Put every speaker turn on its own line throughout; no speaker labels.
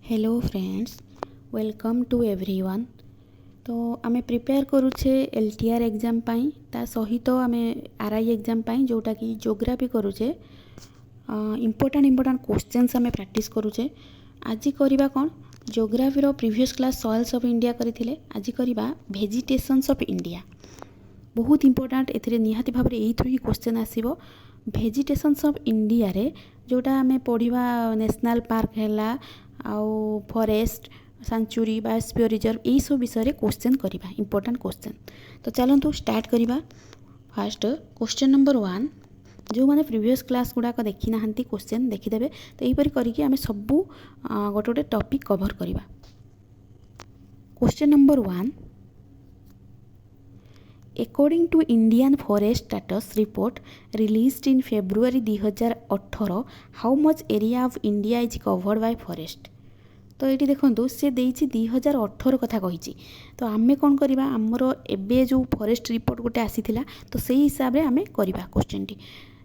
Hello friends, welcome to everyone. तो आमे prepare करूचे एलटीआर एग्जाम पाई ता सहित आमे आरआई एग्जाम पाई जोटा कि ज्योग्राफी करूचे। इंपोर्टेंट क्वेश्चंस आमे प्रैक्टिस करूचे। आज करबा कोन ज्योग्राफी रो previous class soils of India करिथिले, आज करबा वेजिटेशंस ऑफ इंडिया। बहुत इंपोर्टेंट एथिरे निहाती भाबरे एई थ्रू ही क्वेश्चन आसीबो। वेजिटेशंस ऑफ इंडिया रे जोटा आमे पढिबा नेशनल पार्क हैला आउ फॉरेस्ट सेंचुरी बायोस्फीयर रिजर्व यही सब विषय क्वेश्चन करवा इंपोर्टेंट क्वेश्चन। तो चलतु स्टार्ट करवा। फास्ट क्वेश्चन नंबर 1 जो मैंने प्रीवियस क्लास गुड़ाक देखी ना क्वेश्चन देखीदे। तो यहीपरि करके आमे सबू गोटे गोटे टॉपिक कवर करवा। Question number 1 According to Indian Forest Status Report released in February 2018, how much area of India is covered by forest? तो ये देखो सी देती 2018 कथा कही। तो आम कौन करवा आमर एबे जो फॉरेस्ट रिपोर्ट गोटे आसी तो से हिसाब से आम करवा क्वेश्चन टी।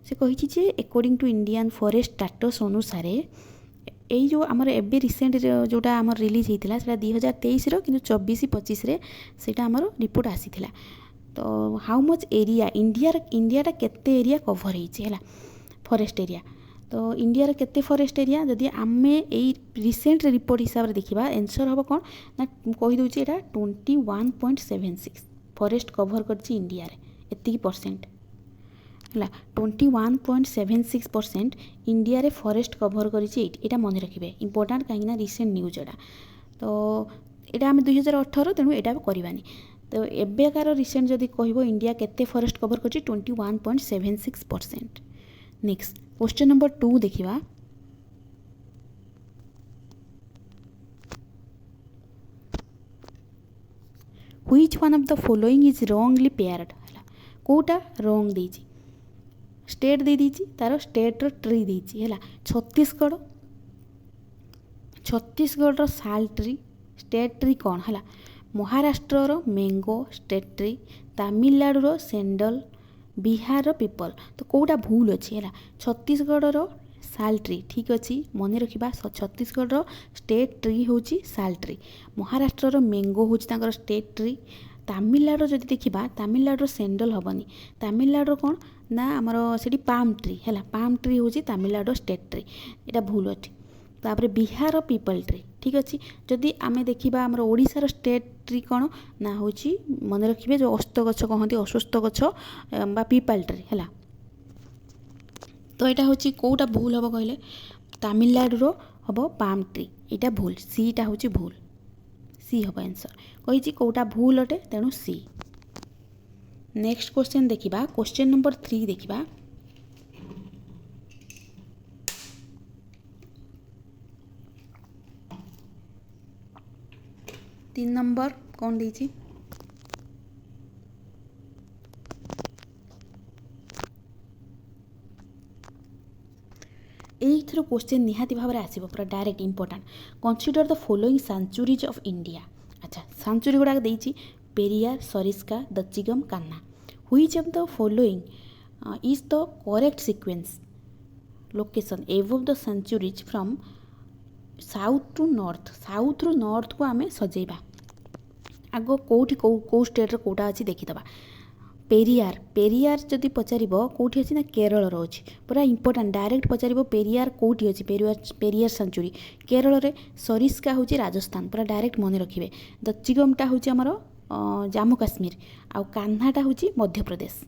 से कही according to Indian forest status अनुसार यही जो आमर एबे रिसेंट जोटा आमर रिलीज होता है 2023 कि 24-25 से आमर रिपोर्ट आसी। तो हाउ मच एरिया इंडिया केते एरिया कवर है फॉरेस्ट एरिया। तो इंडिया केते फॉरेस्ट एरिया जदि आमे एई रिसेंट रिपोर्ट हिसाब से देखा आंसर हम कौन ना कहीदे यहाँ 21.76 फॉरेस्ट कवर कर इंडिया रे एति परसेंट है 21.76% इंडिया रे फॉरेस्ट कवर कर मन रखिए इंपोर्टेंट कहीं रिसेंट न्यूज एटा। तो यहाँ आम 2018 तेणु यहाँ करवानी। तो एबेकार रिसेंट जदि कह इंडिया केते फॉरेस्ट कवर कर 21.76%। नेक्स्ट क्वेश्चन नंबर 2 देखिबा। Which one of the following is wrongly paired? कोटा रॉन्ग देछि स्टेट दे दीची तार स्टेट रो ट्री देछि हैला छत्तीसगढ़ रो साल ट्री स्टेट ट्री कौन है महाराष्ट्र रो मैंगो स्टेट ट्री तमिलनाडु रो सेंडल बिहार रो पीपल। तो कोटा भूल अच्छी है छत्तीसगढ़ रो साल ट्री ठीक अच्छी मन रखा छत्तीसगढ़ रो स्टेट ट्री हूँ साल ट्री महाराष्ट्र रो मैंगो हूँ स्टेट ट्री तमिलनाडु जदि देखा तमिलनाडु सेंडल हेनी तमिलनाडु कौन ना आमर से पाम ट्री है पाम ट्री हूँ तमिलनाडु स्टेट ट्री यहाँ भूल अच्छी। तापर बिहार पीपल ट्री ठीक अच्छे जदि आम देखा आम ओडिशार स्टेट ट्री कौन ना हूँ मन रखिए जो अस्त गछ कहते अस्वस्थ गछ बा पीपल ट्री है। तो यहाँ हूँ कौटा भूल हम कहले तमिलनाडु हम पाम ट्री यहाँ भूल सीटा हूँ भूल सी हम आंसर कही कौटा भूल अटे तेणु सी। नेक्स्ट क्वेश्चन देखा क्वेश्चन नंबर 3 देखा। तीन नंबर कौन देछि एथर क्वेश्चन निहाती भाव में आसो पूरा direct important. Consider the following sanctuaries of India. अच्छा सेंचुरी गुड़ाक देछि Periyar Sariska Dachigam Kanha. Which of the following is the correct sequence location above the sanctuaries from south to north को आम सजेबा। आग कौटी कौ स्टेट कौटा अच्छी देखीदबा। पेरियार जदि पचार कौटी अच्छी ना केरल अच्छी पूरा इंपोर्टेंट डायरेक्ट पचार पेरियार कौटी अच्छी पेरियार सेंचुरी केरल रे सरिस्का हूँ राजस्थान पूरा डायरेक्ट मन रखिए। दच्चिगमटा हूँ आमर जम्मू काश्मीर आउ कान्हाटा हूँ मध्य प्रदेश।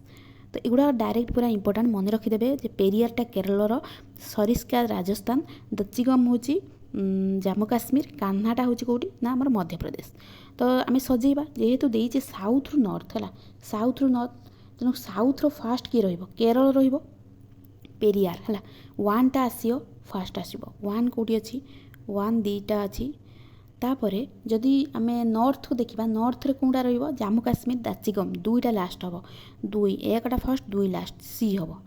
तो एगुड़ा डायरेक्ट पूरा इंपोर्टेंट मन रखिदेवे पेरियारटा केरल सरिस्का राजस्थान दच्चिगम हूँ जम्मू काश्मीर कान्हाटा हूँ कौटी ना आमर मध्य प्रदेश। तो आम सजेबा जेहेतु देइचे साउथ रु नॉर्थ है साउथ रु नॉर्थ तेणु साउथ रो फास्ट किए रहिबो केरल रहिबो पेरियार है 1टा आसियो फास्ट आसिबो 1 कौटी अच्छी 1 2टा अच्छी। तापर जदि आम नॉर्थ को देखा नॉर्थ रे कौटा रहिबो जम्मू काश्मीर दच्चिगम 2टा लास्ट हम 2 1टा फास्ट 2 लास्ट सी हम।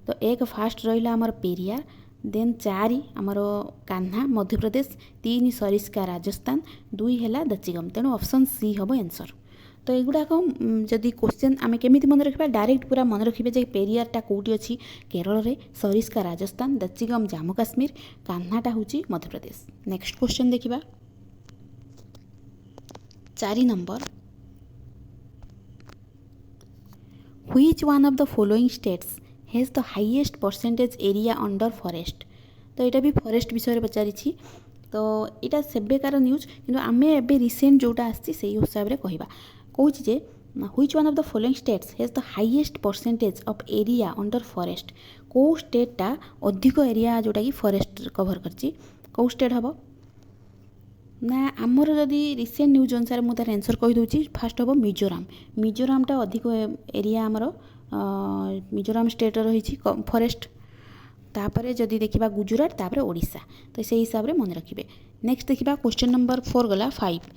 तो 1 फास्ट रहा आमर पेरियार देन 4 आमर कान्हा मध्य प्रदेश 3 सरिस्का राजस्थान 2 है दच्चिगम तेणु ऑप्शन सी हम आंसर। तो एगुड़ाक जदि क्वेश्चन आम केमी मन रखा डायरेक्ट पूरा मन रखिए जे पेरियारटा कौटी अच्छी केरल में, सरिस्का राजस्थान, दचिगम जम्मू काश्मीर, कान्हाटा हूँ मध्यप्रदेश। नेक्स्ट क्वेश्चन देखा 4 number, which one of the following states has the highest percentage area under forest. तो यहाँ भी फॉरेस्ट विषय पचारि, तो यहाँ सेबेकार न्यूज कि आम ए रिसेंट जोटा आसी हिसाब से कहवा कौन जे which one of the following states has the highest percentage of area under forest. कौ स्टेटा अधिक एरिया जोटा कि फॉरेस्ट कवर करची, कौ स्टेट हम ना आमर जदि रिसेंट न्यूज अनुसार मुझे तार आंसर कहीदे। फास्ट हम मिजोराम, मिजोरामटा अधिक एरिया आमर मिजोराम स्टेट रही फॉरेस्ट। तापर जदि देखा गुजरात, तापर ओडिशा, तो से हिसाब से मन रखिए। नेक्स्ट देखा क्वेश्चन नंबर 4 गला 5।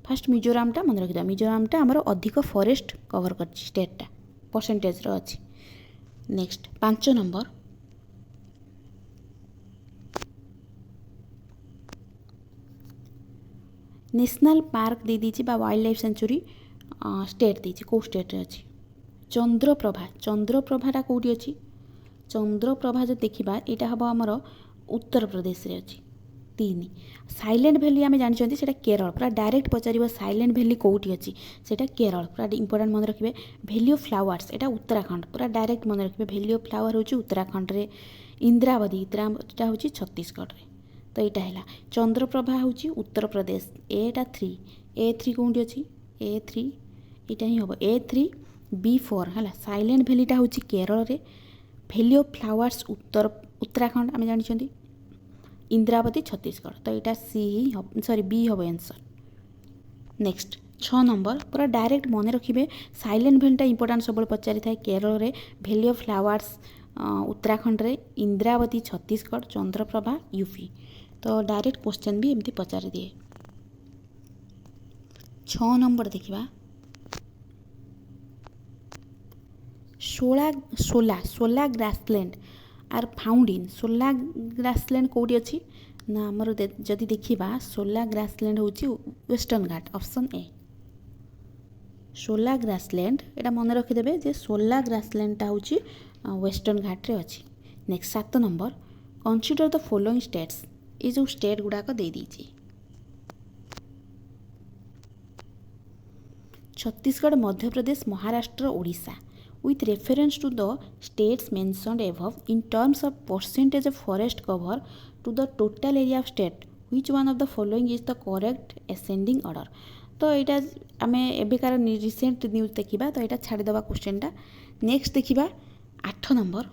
फास्ट मिजोरामटा मन रखिदा, मिजोरामटा आमर अधिक फॉरेस्ट कवर कर स्टेटटा परसेंटेज अच्छी। नेक्स्ट 5 नंबर, नेशनल पार्क दे दीची बा वाइल्ड लाइफ सेंचुरी स्टेट दीची, कौ स्टेट अच्छी चंद्रप्रभा। चंद्रप्रभाटा कौटी अच्छी, चंद्रप्रभा जो देखा यहाँ हम आमर उत्तर प्रदेश रे अच्छी। 3 साइलेंट भैली आम जानते से केरल, पूरा डायरेक्ट पचार साइलेंट भैली कौटी अच्छी से केरल, पूरा इंपोर्टेंट मन रखिए। भैली ऑफ फ्लावर्स यहाँ उत्तराखंड, पूरा डायरेक्ट मन रखिए। भैली ऑफ फ्लावर हूँ उत्तराखंड रे। इंद्रावती, इंद्रावतीटा हूँ छत्तीसगढ़ रे। तो यहाँ है चंद्रप्रभा हूँ उत्तर प्रदेश। एटा 3, A3 कौटी अच्छी A3, यहाँ ही हम A3 B4 है। साइलेंट भैलीटा हूँ केरल रे। भैली ऑफ फ्लावर्स उत्तराखंड आम जानते। इंद्रावती छत्तीसगढ़, तो यहाँ सी ही सॉरी बी हम आंसर। नेक्स्ट 6 नंबर, पूरा डायरेक्ट मन रखिए। साइलेंट भैलीटा इंपोर्टेंट सब पचारि था केरल रे, भैली ऑफ फ्लावर्स उत्तराखंड रे, इंद्रावती छत्तीसगढ़, चंद्रप्रभा यूपी। तो डायरेक्ट क्वेश्चन भी एमती पचारि दिए। 6 नंबर देखा सोला ग्रासलैंड आर फाउंड इन। सोला ग्रासलैंड कौटी अच्छी ना आमर जदि देखा सोला ग्रासलैंड हूँ वेस्टर्न घाट, ऑप्शन ए सोला ग्रासलैंड। यहाँ मन रखिदेवे जे सोला ग्रासलैंडटा हूँ वेस्टर्न घाट रे अच्छी। Next 7 number, consider the following states. ये जो स्टेट गुड़ाक दे दीजिए Chhattisgarh, Madhya Pradesh, Maharashtra, Odisha. With reference to the states mentioned above in terms of percentage of forest cover to the total area of state, which one of the following is the correct ascending order। तो यहाँ आम एबिकार recent news देखा, तो यहाँ छाड़ीदे क्वेश्चनटा। Next देखा 8 number,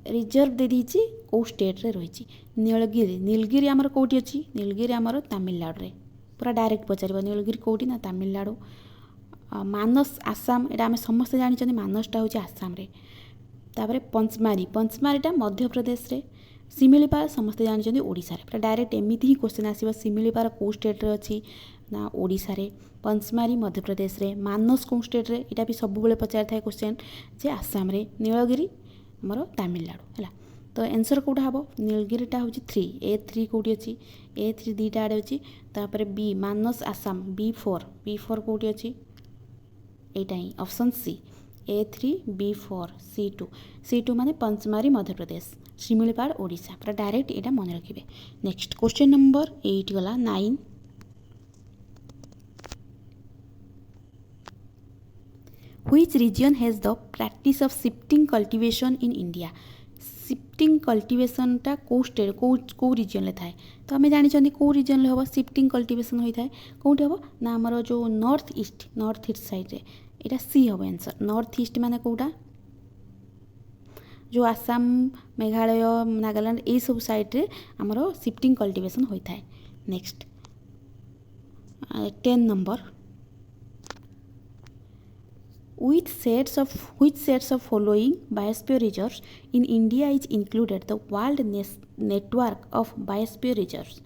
reserve दे दीची कौ state रे रही। नीलगिरी, नीलगिरी आमर कौटी अच्छी, नीलगिरी आमर तमिलनाडु रे। पूरा डायरेक्ट पचार नीलगिरी कौटी ना तमिलनाडु। मानस आसाम, यहाँ आम समस्ते जानते मानसटा हूँ आसाम रे। तापर पंचमारी, पंचमारीटा मध्य प्रदेश रे। सिमिलीपाल समस्ते जानते ओडिशा रे। पूरा डायरेक्ट एमती ही क्वेश्चन आसो सिमिलीपाल कौ स्टेट रे अच्छी ना ओडिशा रे। पंचमारी मध्य प्रदेश रे। मानस कौ स्टेट रे, यहाँ भी सब पचार था क्वेश्चन जे आसाम रे। नीलगिरी आमर तमिलनाडु है। तो आंसर कौटा हम नीलगिरीटा हूँ 3, A3 कौटी अच्छी A3 2टा आड़े अच्छी। तापर बी मानस आसाम B4 कौटी अच्छी यहाँ ही option C A3 B4 C2 माने पंचमारी मध्य प्रदेश, शिमिलीपाल ओडिशा। पूरा डायरेक्ट यहाँ मन रखिए। नेक्स्ट क्वेश्चन नंबर 8 गला 9। Which region has the practice of shifting cultivation in India? Shifting कल्टिवेशनटा कौ स्टेट कौ रिजन थाए। तो आम जानते कौ रिजन हम शिफ्टिंग कल्टिवेशन होता है कौटी हम ना आमर जो नॉर्थ ईस्ट साइड रे। यहाँ सी हम आंसर। नॉर्थ ईस्ट माने कौटा जो आसाम, मेघालय, नागालैंड ये सब साइड रे आमर शिफ्टिंग कल्टिवेशन होता है। Next 10 number, which sets of following biosphere reserves in India is included the world network of biosphere reserves।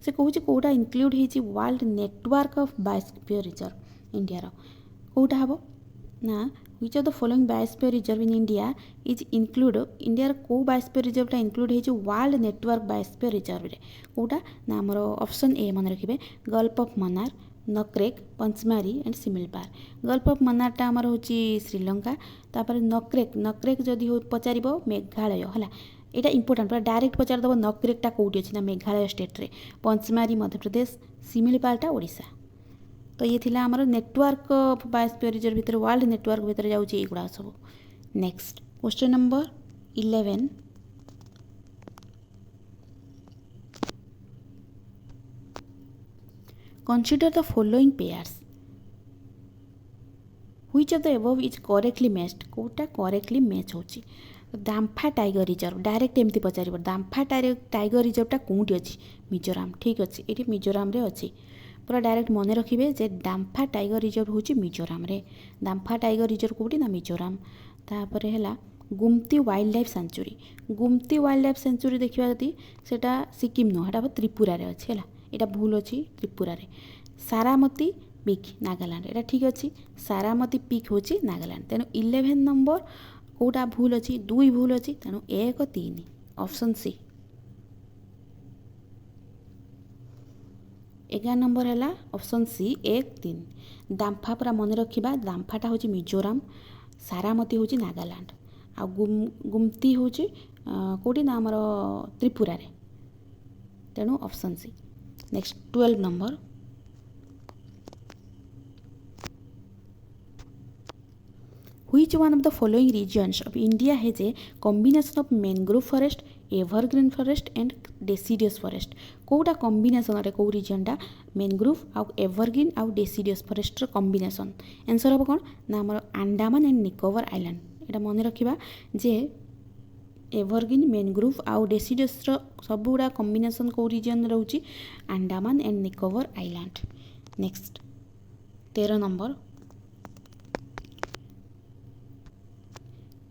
से कहूँ कौटा इंक्लूड होती world network of biosphere reserve India रो कौटा हम ना which of the following biosphere reserve in India is include India को biosphere reserve टा include है जो वर्ल्ड नेटवर्क biosphere reserve रे कोटा ना हमर ऑप्शन ए मन रखिबे gulf of Mannar Nokrek Pachmarhi and Similipal gulf of Mannar टा हमर होची श्रीलंका तापर नक्रेक जदि हो पचारिबो मेघालय हला एटा इंपोर्टेंट पूरा डायरेक्ट पचार दबो नक्रेक टा कोठी अछि ना मेघालय स्टेट रे पंचमारी मध्य प्रदेश सिमिलपार टा ओडिशा तो ये थिला हमर नेटवर्क ऑफ बायोस्फीयर रिजर्व भितर वर्ल्ड नेटवर्क भितर जाउची एगुडा सब next question number 11 consider the following pairs which of the above is correctly matched कोटा correctly match होची दाम्फा टाइगर रिजर्व डायरेक्ट एमती पचारिबो दाम्फा टाइगर रिजर्व टा कोठी अछि मिजोराम ठीक अछि एठी मिजोराम रे अछि पूरा डायरेक्ट मन रखिए जे दाम्फा टाइगर रिजर्व हूँ मिजोराम रे दाम्फा टाइगर रिजर्व कौटी ना मिजोराम तापर है गुमती wild life sanctuary गुमती wild life sanctuary देखा जदि सेटा सिक्किम नुह त्रिपुरा रे अच्छी है यहाँ भूल अच्छी त्रिपुरा रे सारामती पीक नागालैंड एटा ठीक अच्छी सारामती पीक हूँ नागालैंड तेणु 11 नंबर कौटा भूल अच्छी 2 भूल अच्छी तेणु 1 3 ऑप्शन सी 11 नंबर है ऑप्शन सी 1 3 दाम्फा पूरा मन रखा दाम्फाटा हूँ मिजोराम सारामती हूँ नागालैंड आ गुमती हूँ कौटी ना आमर त्रिपुरा रे तेणु option C next 12 number Which one of the following regions of India has a combination of mangrove forest, evergreen forest and deciduous forest? कोटा कॉम्बिनेशन रे को रीजन टा मैंग्रोव आउ एवरग्रीन आउ डेसिडियस फॉरेस्ट रो कॉम्बिनेशन आंसर हम कोन ना हमर अंडमान एंड निकोबर आइलैंड एटा मन रखिबा जे एवरग्रीन मैंग्रोव आउ डेसिडियस रो सब गुडा कॉम्बिनेशन को रीजन रहउची Andaman and Nicobar island next 13 number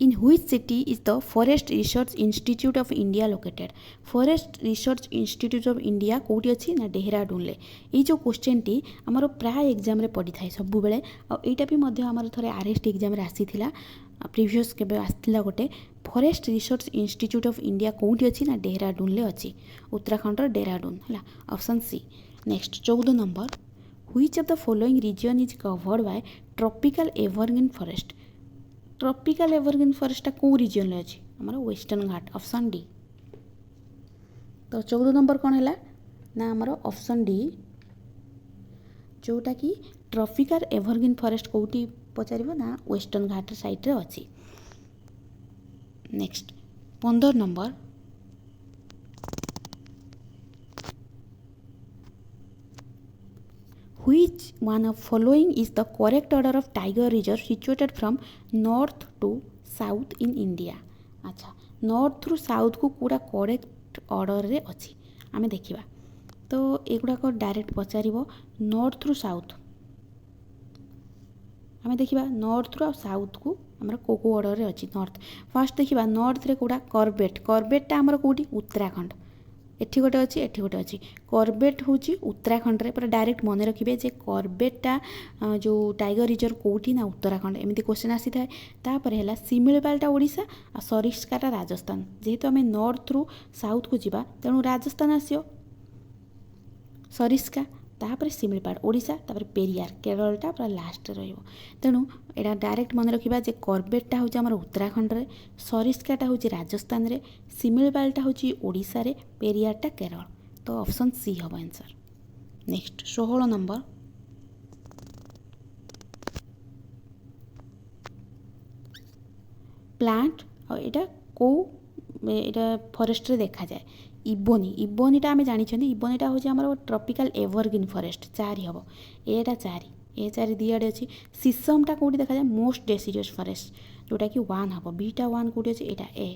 In which city is the Forest Research Institute of India located? Forest Research Institute of India कोठी अछि ना देहरादून ले ए जो क्वेश्चन टी हमर प्राय एग्जाम रे पड़ी थाए सब बेले आ एटा भी मध्य हमर थरे आरएसटी एग्जाम रे आसीथिला प्रीवियस केबे आस्थिला गोटे forest research institute of India कोठी अछि ना देहरादून ले अछि उत्तराखंड रो देहरादून हला option C next 14 number which of the following region is covered by tropical evergreen forest tropical evergreen forest कौ रीजन अच्छी आमर वेस्टर्न घाट ऑप्शन डी तो 14 नंबर कौन है ना आमर ऑप्शन डी जोटा कि ट्रॉपिकल एवरग्रीन फॉरेस्ट कौटी पचार ना वेस्टर्न घाट साइड रे अच्छी next 15 number Which one of following is the correct order of tiger reserve situated from north to south in India? अच्छा नॉर्थ थ्रू साउथ को पूरा करेक्ट ऑर्डर रे अच्छी आम देखा तो एगुड़ाक डायरेक्ट पचार नॉर्थ थ्रू साउथ आम देखा नॉर्थ थ्रू साउथ को आमर को ऑर्डर रे अच्छी नॉर्थ फास्ट देखा नॉर्थ रे कौटा करबेटा आमर कौटी उत्तराखंड एठी गोटे अच्छी एठी गोटे अच्छी करबेट हूँ उत्तराखंड रे पूरा डायरेक्ट मन रखिए जे करबेटा जो टाइगर रिजर्व कौटी ना उत्तराखंड एमती क्वेश्चन आसी थाए तापर है सिमिलपालटा ओडिशा आ सरिस्काटा राजस्थान जेहेतु आम नॉर्थ थ्रू साउथ को जीवा तेणु राजस्थान आसियो सरिस्का तापर सिमिलपाल ओडिशा तापर पेरियार केरलटा पूरा लास्ट रहिबो तेणु एटा डायरेक्ट मन रखिबा जे करबेटटा हूँ आमर उत्तराखंड रे सरिस्काटा हूँ राजस्थान रे सिमिलपालटा हूँ ओडिशा रे पेरियारटा केरल तो ऑप्शन सी हम आंसर नेक्स्ट 16 नंबर प्लांट और एटा को एटा फॉरेस्ट रे देखा जाए इबोनीटा आम जानी इबोनीटा हूँ आम ट्रॉपिकल एवरग्रीन फॉरेस्ट 4 हम एटा 4 ए 4 दिआड़े अच्छी सीसमटा कौटी देखा जाए मोस्ट डेसिडियस फॉरेस्ट जोटा कि 1 हम बीटा 1 कौटी अच्छे एटा ए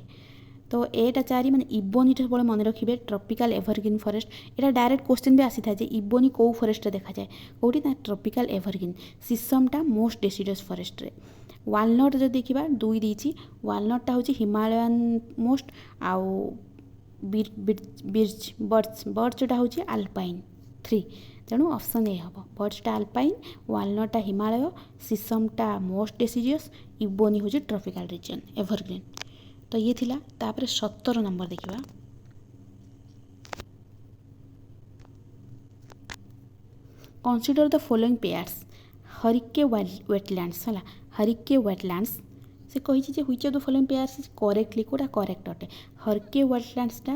तो एटा 4 माने इबोनीटा सब मन रखिए ट्रॉपिकल एवरग्रीन फॉरेस्ट एटा डायरेक्ट क्वेश्चन भी आसी था जे इबोनी कौ फॉरेस्ट देखा जाए कौटी ना ट्रॉपिकल एवरग्रीन सीसमटा मोस्ट डेसिडियस फॉरेस्ट रे वालनट जो देखा 2 देती वालनटा हूँ हिमालयन मोस्ट आउ बिर्च बर्च जोटा हूँ आल्पाइन 3 तेणु ऑप्शन ए हम बर्चटा आल्पाइन वालनटा हिमालय सीसमटा मोस्ट डेसीजियस इबोनी हूँ ट्रॉपिकल रीजन एवरग्रीन। तो ये थिला तापर 17 नंबर देखिबा consider the following pairs Harike wetlands है हरिके वेटलैंड्स से कही which of the following pairs is correctly कोटा करेक्ट अटे हरिके वेटलैंड्सटा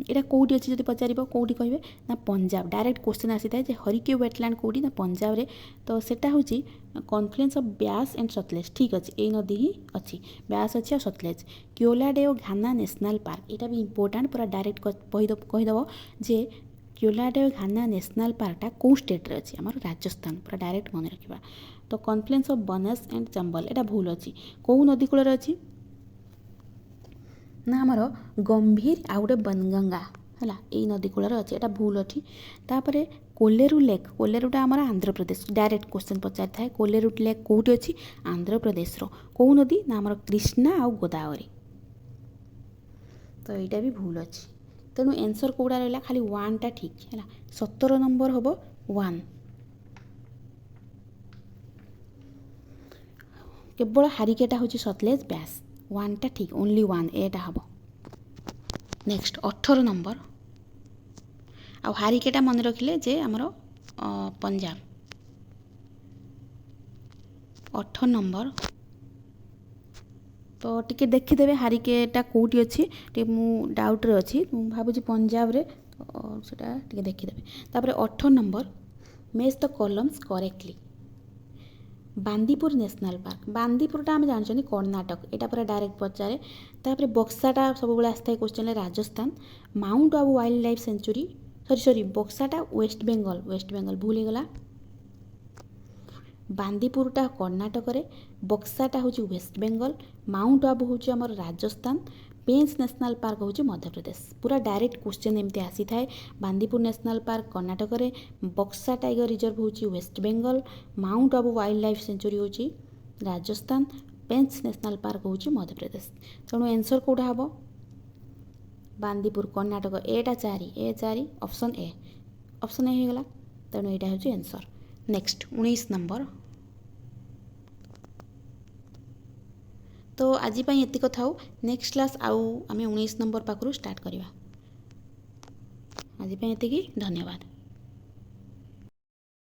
यहाँ कौटी अच्छी जब पचार कौटी कहे ना पंजाब डायरेक्ट क्वेश्चन आसी था हरिके वेटलैंड कौटी ना पंजाब रे तो सेटा हूँ कॉन्फ्लुएंस ऑफ ब्यास एंड सतलेज ठीक अच्छे यही नदी ही अच्छी ब्यास अच्छी और सतलेज क्योलाडे और घाना नेशनल पार्क यहाँ भी इंपोर्टाट पूरा डायरेक्ट कहीदेव जे क्योलाडे और घाना नेशनल पार्कटा कौ स्टेट अच्छी आम राजस्थान पूरा डायरेक्ट मन रखा। तो कॉन्फ्लुएंस ऑफ बनस एंड चंबल यहाँ भूल अच्छी कौ नदी कूल अच्छी ना आमर गंभीर आ गए बनगंगा है यही नदी कूलर अच्छे यहाँ भूल अच्छी। तापर कोलेरू लेक कोलेरूटा आमर आंध्र प्रदेश डायरेक्ट क्वेश्चन पचारि था कोलेरू लेक कौटी अच्छी आंध्र प्रदेश कौ नदी ना आमर कृष्णा आ गोदावरी तो यहाँ भी भूल अच्छी तेणु एनसर कौड़ा रहा खाली 1टा ठीक है 17 नंबर हम 1 केवल हारिकेटा हूँ सतलेज ब्यास 1टा ठीक ओनली 1 एटा हम। नेक्स्ट 18 नंबर आ हारिकेटा मन रखिले जे आमर पंजाब 18 नंबर तो टिके देखीदे हारिकेटा कौटी अच्छी टे मु डाउट्रे अच्छी भावुँ पंजाब रे तो सेटा टिके देखीदे। तापर 18 number match the columns correctly Bandipur national park बांदीपुरटा आम जानते कर्णाटक यहाँ पूरा डायरेक्ट पचारे। तापर बक्साटा सब आसता है question Rajasthan Mount Abu wildlife sanctuary sorry बक्साटा वेस्ट बेंगल भूल ही गला बांदीपुरटा कर्णाटक रे बक्साटा हूँ वेस्ट बेंगल माउंट आबू हूँ आमर राजस्थान पेंच नेशनल पार्क हूँ मध्य प्रदेश पूरा डायरेक्ट क्वेश्चन एमती आसी थाए बांदीपुर नेशनल पार्क कर्णाटक रे बक्सा टाइगर रिजर्व हूँ West Bengal Mount Abu wildlife sanctuary हूँ राजस्थान पेंच नेशनल पार्क हूँ मध्य प्रदेश तेणु एनसर कौटा हम बांदीपुर कर्णाटक एटा 4 ऑप्शन ए हो गला तेणु यहाँ हूँ एनसर। नेक्स्ट 19 नंबर तो आज ये थाउ नेक्स्ट क्लास आउ आम 19 नंबर पाखु स्टार्ट करवा आज ये धन्यवाद।